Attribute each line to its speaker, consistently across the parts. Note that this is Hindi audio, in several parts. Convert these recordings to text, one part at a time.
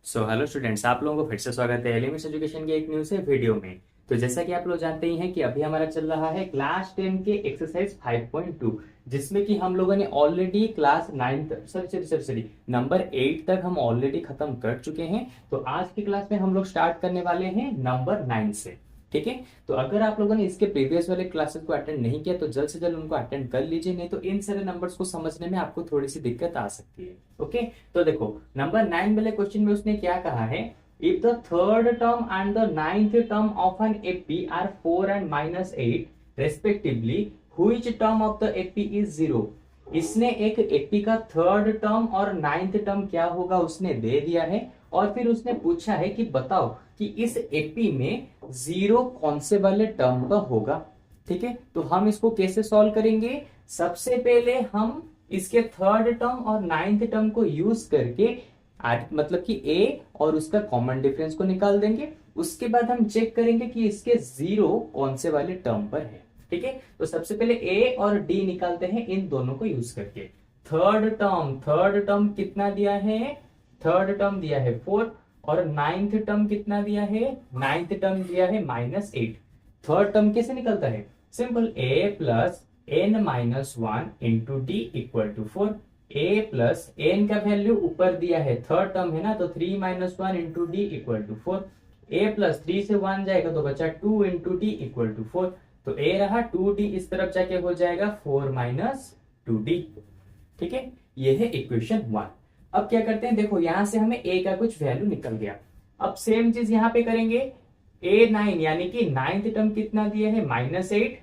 Speaker 1: हेलो स्टूडेंट्स, आप लोगों को फिर से स्वागत है एलिमेंट्स एजुकेशन के एक न्यू से वीडियो में। तो जैसा कि आप लोग जानते ही हैं कि अभी हमारा चल रहा है क्लास 10 के एक्सरसाइज 5.2, जिसमें कि हम लोगों ने ऑलरेडी क्लास 9 सॉरी नंबर 8 तक हम ऑलरेडी खत्म कर चुके हैं। तो आज की क्लास में हम लोग स्टार्ट करने वाले हैं नंबर 9 से। ठीक है, तो अगर आप लोगों ने इसके प्रीवियस वाले क्लासेस को अटेंड नहीं किया तो जल्द से जल्द उनको अटेंड कर लीजिए, नहीं तो इन सारे नंबर्स को समझने में आपको थोड़ी सी दिक्कत आ सकती है। ओके, तो देखो नंबर 9 वाले क्वेश्चन में उसने क्या कहा है, if the third term and the ninth term of an AP are 4 and -8 respectively, which term of the AP is 0। इसने एक एपी का थर्ड टर्म और नाइन्थ टर्म क्या होगा उसने दे दिया है, और फिर उसने पूछा है कि बताओ कि इस एपी में 0 कौन से वाले टर्म का होगा। ठीक है, तो हम इसको कैसे सॉल्व करेंगे। सबसे पहले हम इसके थर्ड टर्म और नाइन्थ टर्म को यूज करके मतलब कि ए और उसका कॉमन डिफरेंस को निकाल देंगे। उसके बाद हम चेक करेंगे कि इसके 0 कौन से वाले टर्म पर है। ठीक है, तो सबसे पहले ए और डी निकालते हैं इन दोनों को यूज करके। थर्ड टर्म कितना दिया है, थर्ड टर्म दिया है 4, और नाइन्थ टर्म कितना दिया है, नाइन्थ टर्म दिया है -8। थर्ड टर्म कैसे निकलता है, simple, a plus n minus 1 into d equal to 4। A plus n का वैल्यू ऊपर दिया है, थर्ड टर्म है ना, तो 3 - 1 into d equal to 4। A plus 3 से 1 जाएगा तो बचा 2 इंटू डी इक्वल टू 4। तो ए रहा 2d, इस तरफ जाके हो जाएगा 4 - 2d। ठीक है, ये है इक्वेशन 1। अब क्या करते हैं, देखो यहां से हमें a का कुछ वैल्यू निकल गया। अब सेम चीज यहां पे करेंगे, a9 यानी कि नाइन्थ टर्म कितना दिया है, -8।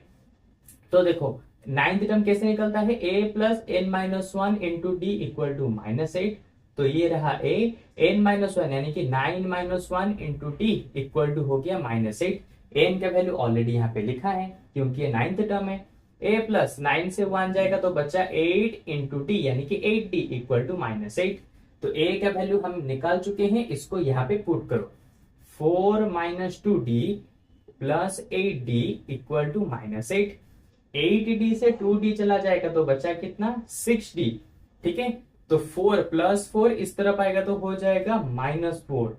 Speaker 1: तो देखो नाइन्थ टर्म कैसे निकलता है, a plus n minus 1 into d equal to -8। तो ये रहा a, n-1 यानी कि 9 - 1 इंटू डी इक्वल टू हो गया -8। n का वैल्यू ऑलरेडी यहाँ पे लिखा है क्योंकि ये नाइन्थ टर्म है। a प्लस 9 से 1 जाएगा तो बचा 8 इंटू डी यानी कि 8d इक्वल टू -8। तो a का वैल्यू हम निकाल चुके हैं, इसको यहाँ पे पुट करो, 4 - 2d plus 8d equal to -8। 8d से 2d चला जाएगा तो बचा कितना, 6d। ठीक है, तो 4 प्लस 4 इस तरफ आएगा तो हो जाएगा -4।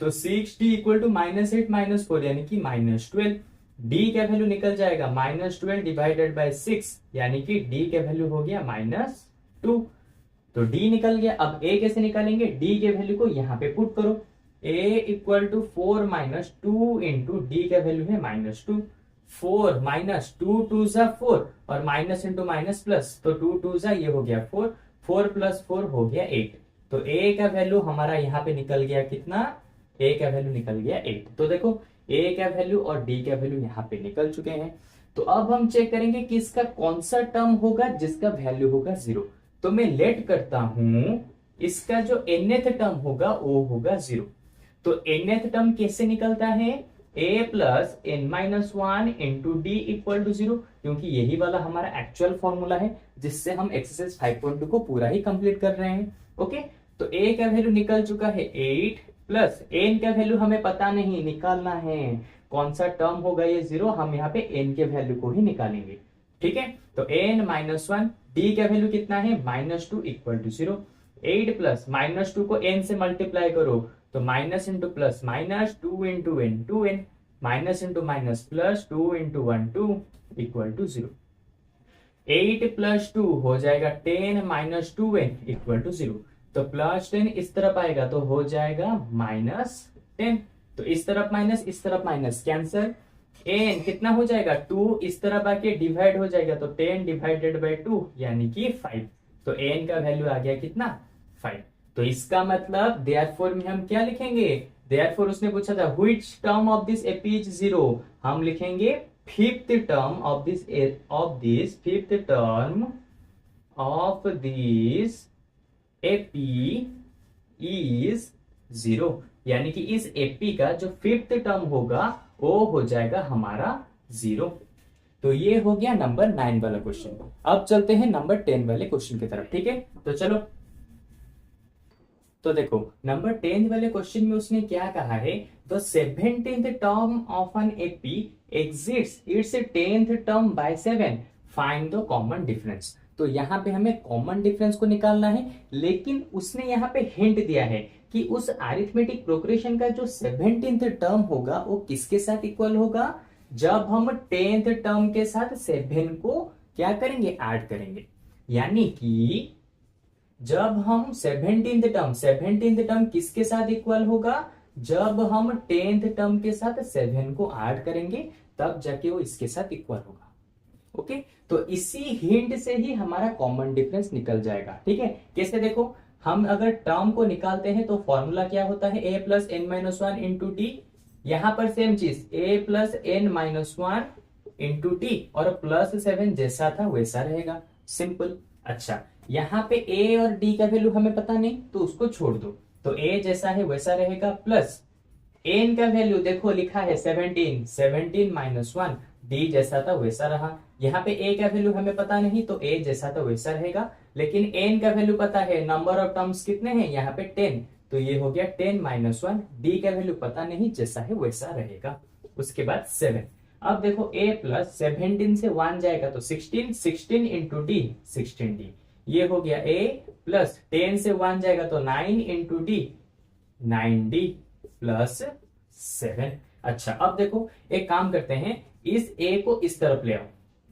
Speaker 1: तो 6d इक्वल टू -8 - 4 यानी कि -12। d का वैल्यू निकल जाएगा -12 डिवाइडेड बाय 6 यानी कि d का वैल्यू हो गया -2। तो d निकल गया। अब a कैसे निकालेंगे, d के वैल्यू को यहां पे पुट करो, a equal to 4 - 2 into d का वैल्यू है -2। 4 माइनस 2 2 जा 4 और माइनस इंटू माइनस प्लस, तो 2 2 जा ये हो गया 4, 4 प्लस 4 हो गया 8। तो a का वैल्यू हमारा यहाँ पे निकल गया कितना, a का वैल्यू निकल गया 8। तो देखो a का वैल्यू और d का वैल्यू यहाँ पे निकल चुके हैं। तो अब हम चेक करेंगे कि इसका कौन सा टर्म होगा जिसका वैल्यू होगा 0। तो मैं लेट करता हूं, इसका जो nth टर्म होगा वो होगा 0। तो nth टर्म कैसे निकलता है, a plus n-1 into d equal to 0, क्योंकि यही वाला हमारा एक्चुअल फॉर्मूला है जिससे हम एक्सरसाइज 5.2 को पूरा ही कंप्लीट कर रहे हैं। ओके, तो a का वैल्यू निकल चुका है 8 प्लस n का वैल्यू हमें पता नहीं, निकालना है कौन सा टर्म होगा ये 0, हम यहाँ पे n के वैल्यू को ही निकालेंगे। ठीक है, तो n-1, d का वैल्यू कितना है, -2 इक्वल टू 0। 8 प्लस -2 को n से मल्टीप्लाई करो तो minus into plus minus, 2 into n 2n, minus into minus plus, 2 into 1 2 equal to 0। 8 plus 2 हो जाएगा 10 माइनस 2n इक्वल टू 0। तो प्लस 10 इस तरफ आएगा तो हो जाएगा -10। तो इस तरफ माइनस, इस तरफ माइनस, कैंसल। n कितना हो जाएगा, 2 इस तरफ आके डिवाइड हो जाएगा तो 10 डिवाइडेड बाई 2 यानी कि 5। तो n का वैल्यू आ गया कितना, 5। तो इसका मतलब देयरफॉर में हम क्या लिखेंगे, देयरफॉर उसने पूछा था which term of this AP is 0, हम लिखेंगे fifth term of this fifth term of this AP is 0, यानी कि इस एपी का जो फिफ्थ टर्म होगा वो हो जाएगा हमारा 0। तो ये हो गया नंबर 9 वाला क्वेश्चन। अब चलते हैं नंबर 10 वाले क्वेश्चन की तरफ। ठीक है, तो चलो, तो देखो नंबर 10 वाले क्वेश्चन में उसने क्या कहा है, the 17th term of an AP exits it's 10th term by 7, find the common difference. तो यहाँ पे हमें कॉमन डिफरेंस को निकालना है, लेकिन उसने यहाँ पे हिंट दिया है कि उस अरिथमेटिक प्रोग्रेशन का जो 17th टर्म होगा वो किसके साथ इक्वल होगा, जब हम 10th टर्म के साथ 7 को क्या करेंगे, ऐड करेंगे। यानी कि जब हम 17th टर्म किसके साथ इक्वल होगा, जब हम 10th टर्म के साथ 7 को ऐड करेंगे तब जाके वो इसके साथ इक्वल होगा। ओके, तो इसी हिंट से ही हमारा कॉमन डिफरेंस निकल जाएगा। ठीक है, कैसे देखो, हम अगर टर्म को निकालते हैं तो फॉर्मूला क्या होता है, a plus n minus one into d. यहां पर सेम चीज a plus n minus one into d, और प्लस 7 जैसा था वैसा रहेगा, सिंपल। अच्छा, यहाँ पे a और d का वैल्यू हमें पता नहीं तो उसको छोड़ दो, तो a जैसा है वैसा रहेगा, प्लस n का वैल्यू देखो लिखा है 17 माइनस वन, d जैसा था वैसा रहा। यहाँ पे a का वैल्यू हमें पता नहीं तो a जैसा था वैसा रहेगा, लेकिन n का वैल्यू पता है, नंबर ऑफ टर्म्स कितने हैं यहाँ पे 10, तो ये हो गया 10 माइनस वन, d का वैल्यू पता नहीं, जैसा है वैसा रहेगा। उसके बाद 7, अब देखो a प्लस 17 से 1 जाएगा तो 16 इंटू डी 16d, ये हो गया a प्लस 10 से 1 जाएगा तो 9 इंटू डी 9d प्लस 7। अच्छा, अब देखो एक काम करते हैं, इस a को इस तरफ ले आओ,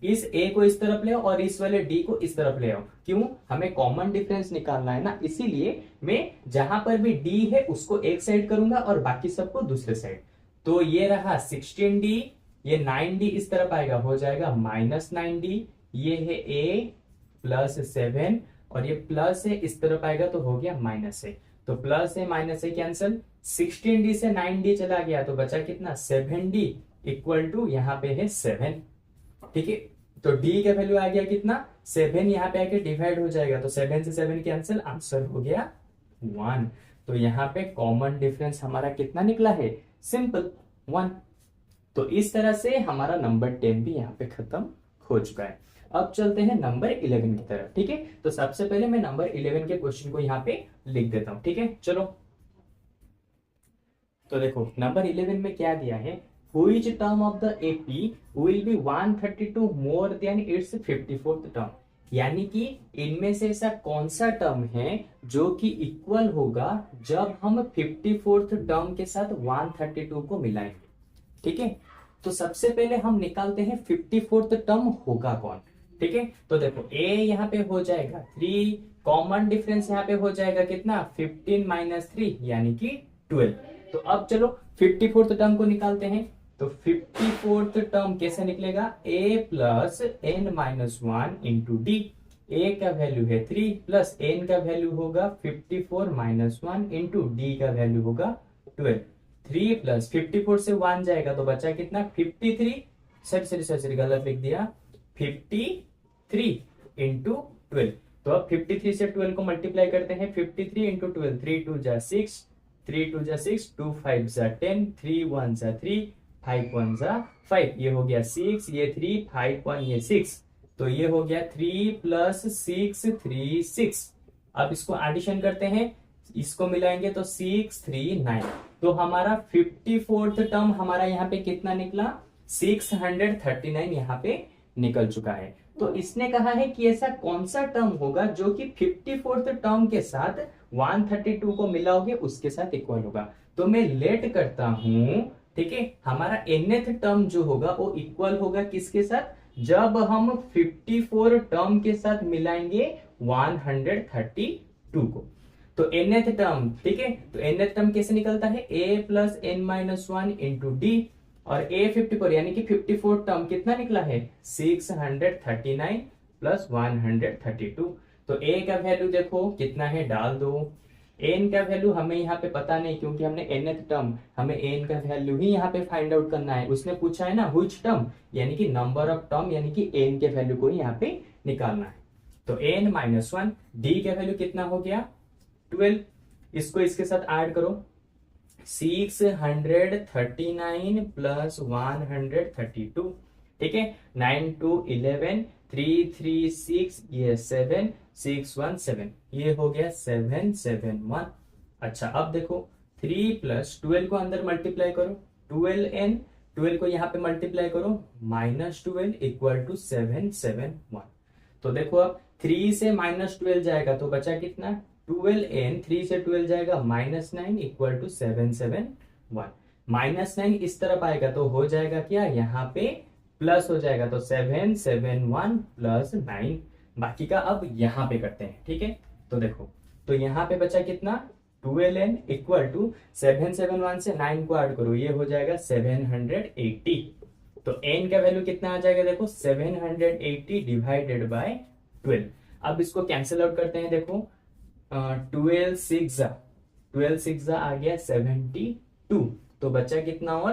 Speaker 1: इस a को इस तरफ ले आओ और इस वाले d को इस तरफ ले आओ। क्यों, हमें कॉमन डिफरेंस निकालना है ना, इसीलिए मैं जहां पर भी d है उसको एक साइड करूंगा और बाकी सबको दूसरे साइड। तो ये रहा 16d, ये 9d इस तरफ आएगा, हो जाएगा माइनस 9d, ये है a प्लस 7 और ये प्लस है इस तरफ आएगा तो हो गया माइनस है, तो प्लस है माइनस है कैंसिल, 16d से 9d चला गया तो बचा कितना 7d इक्वल टू यहाँ पे है 7। ठीक है, तो d का वैल्यू आ गया कितना 7, यहाँ पे आके डिवाइड हो जाएगा तो 7 से 7 कैंसिल, आंसर हो गया 1। तो यहाँ पे कॉमन डिफरेंस हमारा कितना निकला है, सिंपल 1। तो इस तरह से हमारा नंबर 10 भी यहाँ पे खत्म हो चुका है। अब चलते हैं नंबर 11 की तरफ। ठीक है, तो सबसे पहले मैं नंबर 11 के क्वेश्चन को यहाँ पे लिख देता हूं। ठीक है, चलो, तो देखो नंबर 11 में क्या दिया है, Which term of the AP will be 132 more than its 54th term, यानी कि इनमें से ऐसा कौन सा टर्म है जो कि इक्वल होगा जब हम 54th टर्म के साथ 132 को मिलाएंगे। ठीक है, तो सबसे पहले हम निकालते हैं 54th टर्म होगा कौन। ठीक है, तो देखो a यहाँ पे हो जाएगा 3, कॉमन डिफरेंस यहाँ पे हो जाएगा कितना 15 माइनस 3 यानी कि 12। तो अब चलो 54th टर्म को निकालते हैं, तो 54th टर्म कैसे निकलेगा, a plus n minus one into d, a का वैल्यू है 3 प्लस n का वैल्यू होगा 54 माइनस वन इंटू डी का वैल्यू होगा 12। 3 प्लस 54 से 1 जाएगा तो बचा कितना 53, सॉरी गलत लिख दिया, 53 इंटू 12। तो अब 53 से 12 को मल्टीप्लाई करते हैं, 53 इंटू 12, 3 2 जा 6, 3 2 जा 6, 2 5 जा 10, 3 1 जा 3, 5 1 जा 5, ये हो गया 6, ये 3, 5 1 ये 6, तो ये हो गया 3 प्लस 6 3 6। अब इसको एडिशन करते हैं, इसको मिलाएंगे तो 6 3 9, तो हमारा 54th टर्म हमारा यहाँ पे कितना निकला 639 यहाँ पे निकल चुका है। तो इसने कहा है कि ऐसा कौन सा टर्म होगा जो कि 54th टर्म के साथ 132 को मिलाओगे उसके साथ इक्वल होगा। तो मैं लेट करता हूं, ठीक है, हमारा nth टर्म जो होगा वो इक्वल होगा किसके साथ, जब हम 54 टर्म के साथ मिलाएंगे 132 को। तो nth टर्म, ठीक है, तो nth टर्म कैसे निकलता है, a plus n minus one into d, और a 54 यानी कि 54 टर्म कितना निकला है 639 प्लस 132। तो a का वैल्यू देखो कितना है, डाल दो। n का वैल्यू हमें यहाँ पे पता नहीं क्योंकि हमने nth टर्म, हमें n का वैल्यू ही यहाँ पे फाइंड आउट करना है। उसने पूछा है ना व्हिच टर्म, यानी कि नंबर ऑफ टर्म, यानी कि n के वैल्यू को यहाँ पे निकालना है। तो n माइनस वन, d का वैल्यू कितना हो गया 12, इसको इसके साथ ऐड करो, 639 प्लस 132, ठीक है, 9 2 11, 3 3 6, ये 7 6 1 7, ये हो गया 7 7 1। अच्छा, अब देखो 3 प्लस 12 को अंदर मल्टीप्लाई करो, 12n, 12 को यहाँ पे मल्टीप्लाई करो, माइनस 12 इक्वल टू 7 7 1। तो देखो अब 3 से माइनस 12 जाएगा तो बचा कितना 12n, 3 से 12 जाएगा -9 इक्वल टू 771। -9 इस तरफ आएगा तो हो जाएगा क्या, यहाँ पे प्लस हो जाएगा, तो 771 प्लस 9। बाकी का अब यहाँ पे करते हैं, ठीक है। तो देखो, तो यहाँ पे बचा कितना, 12n इक्वल टू 771 से 9 को ऐड करो, ये हो जाएगा 780। तो n का वैल्यू कितना आ जाएगा, देखो 780 डिवाइडेड बाय 12। अब इसको कैंसिल आउट करते हैं, देखो 12 6 आ गया 72, तो बचा कितना, और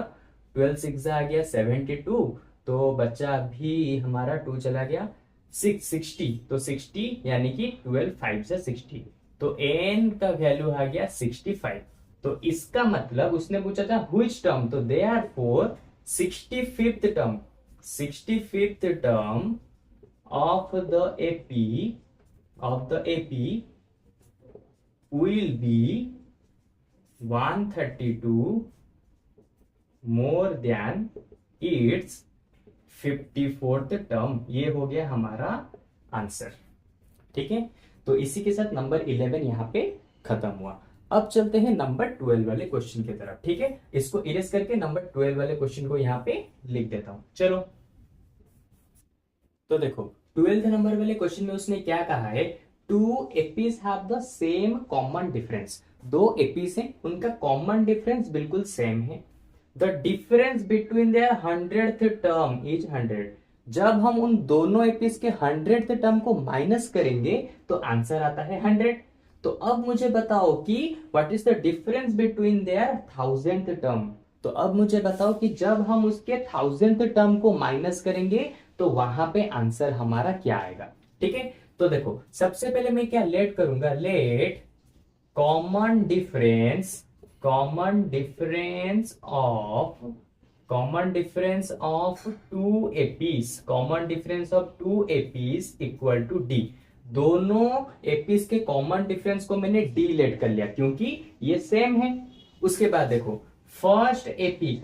Speaker 1: 12 6 आ गया 72, तो बचा भी हमारा 2 चला गया 60, तो 60 यानी कि 12 5 से 60, तो n का वैल्यू आ गया 65। तो इसका मतलब उसने पूछा था व्हिच टर्म, तो therefore 65th term of the AP will be 132 more than its 54th term. ये हो गया हमारा आंसर, ठीक है। तो इसी के साथ नंबर 11 यहाँ पे खत्म हुआ। अब चलते हैं नंबर 12 वाले क्वेश्चन की तरफ, ठीक है। इसको इरेज करके नंबर 12 वाले क्वेश्चन को यहाँ पे लिख देता हूं, चलो। तो देखो 12th नंबर वाले क्वेश्चन में उसने क्या कहा है, two APs have the same common difference. दो एपीज हैं, उनका कॉमन डिफरेंस बिल्कुल सेम है। The difference between their 100th term is 100। जब हम उन दोनों एपीज के 100th टर्म को माइनस करेंगे तो आंसर आता है 100। तो अब मुझे बताओ कि what is the difference between there 1000th term. तो अब मुझे बताओ कि जब हम उसके 1000th टर्म को माइनस करेंगे तो वहां पे आंसर हमारा क्या आएगा, ठीक है। तो देखो सबसे पहले मैं क्या लेट करूंगा, let common difference of two APs equal to d. दोनों एपीज के कॉमन डिफरेंस को मैंने डी लेट कर लिया क्योंकि ये सेम है। उसके बाद देखो फर्स्ट एपी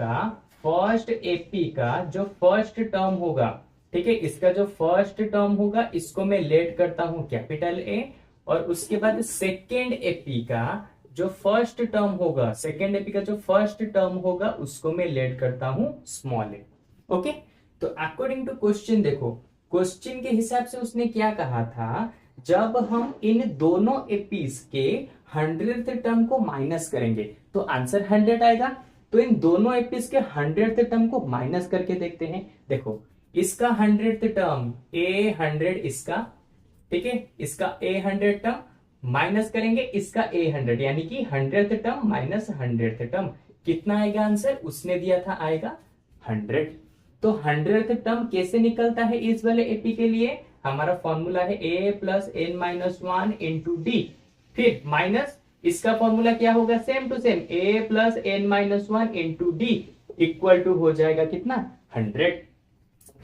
Speaker 1: का जो फर्स्ट टर्म होगा, ठीक है, इसका जो फर्स्ट टर्म होगा इसको मैं लेट करता हूं कैपिटल ए, और उसके बाद सेकेंड एपी का जो फर्स्ट टर्म होगा उसको मैं लेट करता हूं स्मॉल ए। ओके, तो अकॉर्डिंग टू क्वेश्चन देखो, क्वेश्चन के हिसाब से उसने क्या कहा था, जब हम इन दोनों एपीज के 100th टर्म को माइनस करेंगे तो आंसर 100 आएगा। तो इन दोनों एपीज के 100th टर्म को माइनस करके देखते हैं। देखो इसका 100th टर्म A100 इसका, ठीक है, इसका A100 टर्म माइनस करेंगे इसका A100, यानी कि 100th term minus 100th term, कितना आएगा आंसर, उसने दिया था आएगा 100। तो 100th टर्म कैसे निकलता है इस वाले एपी के लिए, हमारा फॉर्मूला है A plus n minus 1 into d, फिर माइनस इसका फॉर्मूला क्या होगा, same to same A plus n minus 1 into d equal to हो जाएगा कितना, 100।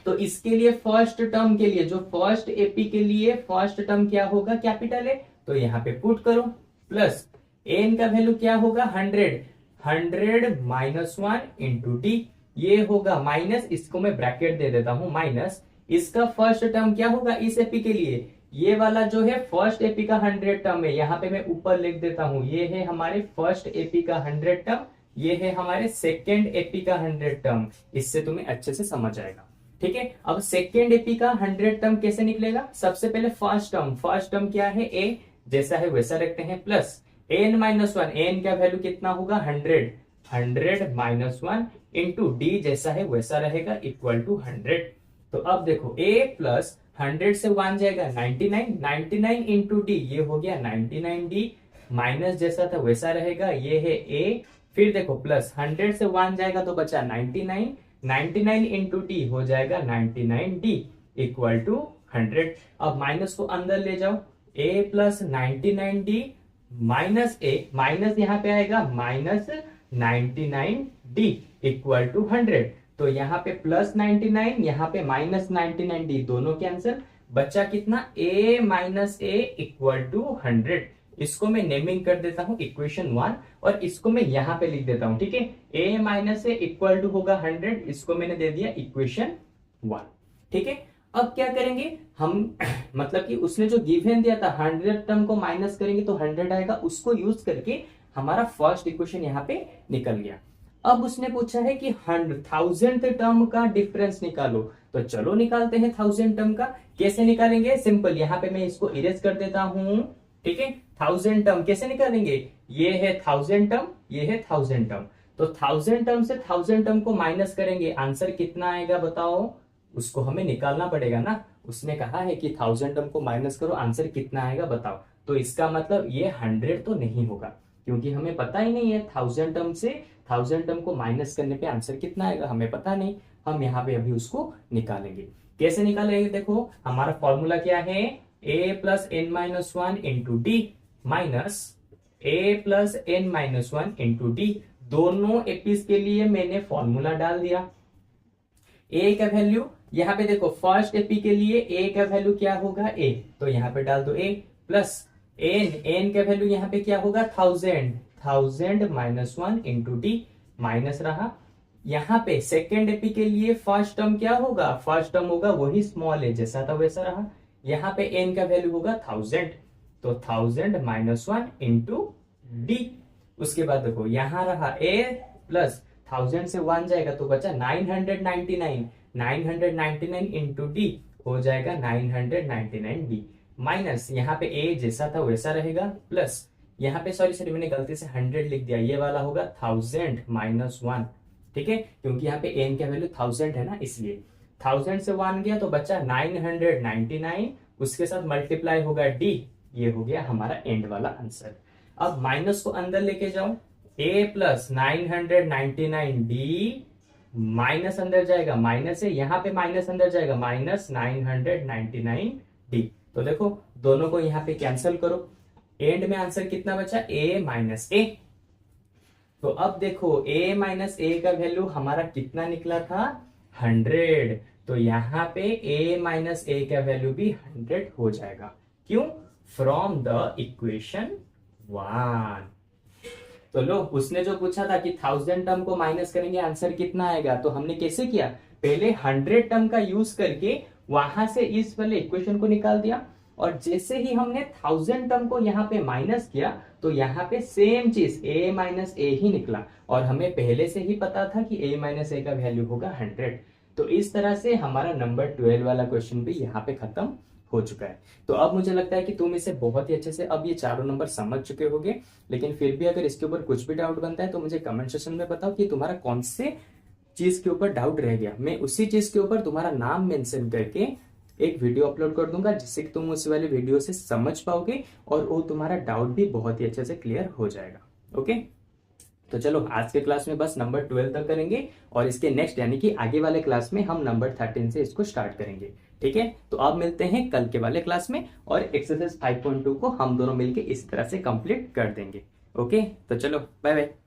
Speaker 1: तो इसके लिए फर्स्ट टर्म के लिए, जो फर्स्ट एपी के लिए फर्स्ट टर्म क्या होगा, कैपिटल ए, तो यहाँ पे पुट करो, प्लस एन का वैल्यू क्या होगा 100 माइनस 1 इंटू डी, ये होगा माइनस, इसको मैं ब्रैकेट दे देता हूं माइनस, इसका फर्स्ट टर्म क्या होगा इस एपी के लिए, ये वाला जो है फर्स्ट एपी का 100 टर्म है, यहाँ पे मैं ऊपर लिख देता हूं, ये है हमारे फर्स्ट एपी का 100 टर्म, ये है हमारे सेकेंड एपी का 100 टर्म। इससे तुम्हें अच्छे से समझ आएगा, ठीक है। अब सेकेंड एपी का 100 टर्म कैसे निकलेगा, सबसे पहले फर्स्ट टर्म क्या है a, जैसा है वैसा रखते हैं, प्लस n माइनस 1, n का वैल्यू कितना होगा 100 माइनस 1 इंटू डी, जैसा है वैसा रहेगा इक्वल टू 100। तो अब देखो a प्लस 100 से 1 जाएगा 99 इंटू डी, ये हो गया 99d, माइनस जैसा था वैसा रहेगा, ये है a, फिर देखो प्लस 100 से 1 जाएगा तो बचा 99 इंटू डी हो जाएगा 99d इक्वल टू 100। अब माइनस को अंदर ले जाओ, a plus 99d minus a, minus यहाँ पे आएगा माइनस 99d इक्वल टू 100। तो यहाँ पे प्लस 99, यहाँ पे माइनस 99d, दोनों कैंसिल, बचा कितना a minus a equal to 100। इसको मैं नेमिंग कर देता हूं इक्वेशन 1, और इसको मैं यहां पे लिख देता हूं, ठीक है, a minus a equal to होगा 100, इसको मैंने दे दिया इक्वेशन 1, ठीक है। अब क्या करेंगे हम मतलब कि उसने जो गिवन दिया था 100 टर्म को माइनस करेंगे तो 100 आएगा, उसको यूज करके हमारा फर्स्ट इक्वेशन यहाँ पे निकल गया। अब उसने पूछा है कि 1000 टर्म का डिफरेंस निकालो, तो चलो निकालते हैं 1000 टर्म का। कैसे निकालेंगे? सिंपल, यहाँ पे मैं इसको इरेज कर देता हूं, ठीक है। 1000 टर्म कैसे निकालेंगे? ये है 1000 टर्म, ये है 1000 टर्म, तो 1000 टर्म से 1000 टर्म को माइनस करेंगे, आंसर कितना आएगा बताओ? उसको हमें निकालना पड़ेगा ना। उसने कहा है कि 1000 टर्म को माइनस करो, आंसर कितना आएगा बताओ। तो इसका मतलब ये 100 तो नहीं होगा, क्योंकि हमें पता ही नहीं है 1000 टर्म से 1000 टर्म को माइनस करने पे आंसर कितना आएगा, हमें पता नहीं। हम यहाँ पे अभी उसको निकालेंगे। कैसे निकालेंगे? देखो हमारा फॉर्मूला क्या है, a plus n minus one into d minus a plus n minus one into d. दोनों एपीज के लिए मैंने फॉर्मूला डाल दिया। a का वैल्यू यहाँ पे देखो, फर्स्ट एपी के लिए a का वैल्यू क्या होगा? a, तो यहाँ पे डाल दो a प्लस n का वैल्यू यहाँ पे क्या होगा? 1000 minus one into d minus रहा। यहाँ पे सेकेंड एपी के लिए फर्स्ट टर्म क्या होगा? फर्स्ट टर्म होगा वही स्मॉल a, जैसा था वैसा रहा। यहाँ पे n का वैल्यू होगा 1000, तो 1000 माइनस वन इंटू डी। उसके बाद देखो यहाँ रहा a प्लस 1000 से 1 जाएगा तो बचा 999 इंटू डी हो जाएगा 999 डी माइनस यहाँ पे a जैसा था वैसा रहेगा प्लस यहाँ पे सॉरी मैंने गलती से 100 लिख दिया, ये वाला होगा 1000 माइनस 1, ठीक है, क्योंकि यहाँ पे n का वैल्यू 1000 है ना, इसलिए 1000 से 1 गया तो बचा 999, उसके साथ मल्टीप्लाई होगा d, ये हो गया हमारा एंड वाला आंसर। अब माइनस को अंदर लेके जाओ, a प्लस 999 डी माइनस अंदर जाएगा, माइनस है यहाँ पे, माइनस अंदर जाएगा माइनस 999 डी। तो देखो दोनों को यहाँ पे कैंसिल करो, एंड में आंसर कितना बचा? a माइनस ए। तो अब देखो a माइनस ए का वैल्यू हमारा कितना निकला था? 100। तो यहाँ पे a माइनस ए का वैल्यू भी 100 हो जाएगा। क्यों? From the equation 1। तो लो, उसने जो पूछा था कि 1000 टर्म को माइनस करेंगे आंसर कितना आएगा, तो हमने कैसे किया? पहले 100 टर्म का यूज करके वहां से इस वाले इक्वेशन को निकाल दिया, और जैसे ही हमने 1000 टर्म को यहाँ पे माइनस किया तो यहाँ पे सेम चीज a माइनस ए ही निकला, और हमें पहले से ही पता था कि a माइनस ए का वैल्यू होगा 100। तो इस तरह से हमारा नंबर 12 वाला क्वेश्चन भी यहाँ पे खत्म हो चुका है। तो अब मुझे लगता है कि तुम इसे बहुत ही अच्छे से अब ये चारों नंबर समझ चुके होगे, लेकिन फिर भी अगर इसके ऊपर कुछ भी डाउट बनता है तो मुझे कमेंट सेक्शन में बताओ कि तुम्हारा कौन से चीज के ऊपर डाउट रह गया। मैं उसी चीज के ऊपर तुम्हारा नाम मेंशन करके एक वीडियो अपलोड कर दूंगा, जिससे कि तुम उस वाली वीडियो से समझ पाओगे और वो तुम्हारा डाउट भी बहुत ही अच्छे से क्लियर हो जाएगा। ओके, तो चलो आज के क्लास में बस नंबर 12 तक करेंगे, और इसके नेक्स्ट यानी कि आगे वाले क्लास में हम नंबर 13 से इसको स्टार्ट करेंगे। ठीक है, तो अब मिलते हैं कल के वाले क्लास में, और एक्सरसाइज 5.2 को हम दोनों मिलके इस तरह से कंप्लीट कर देंगे। ओके, तो चलो बाय बाय।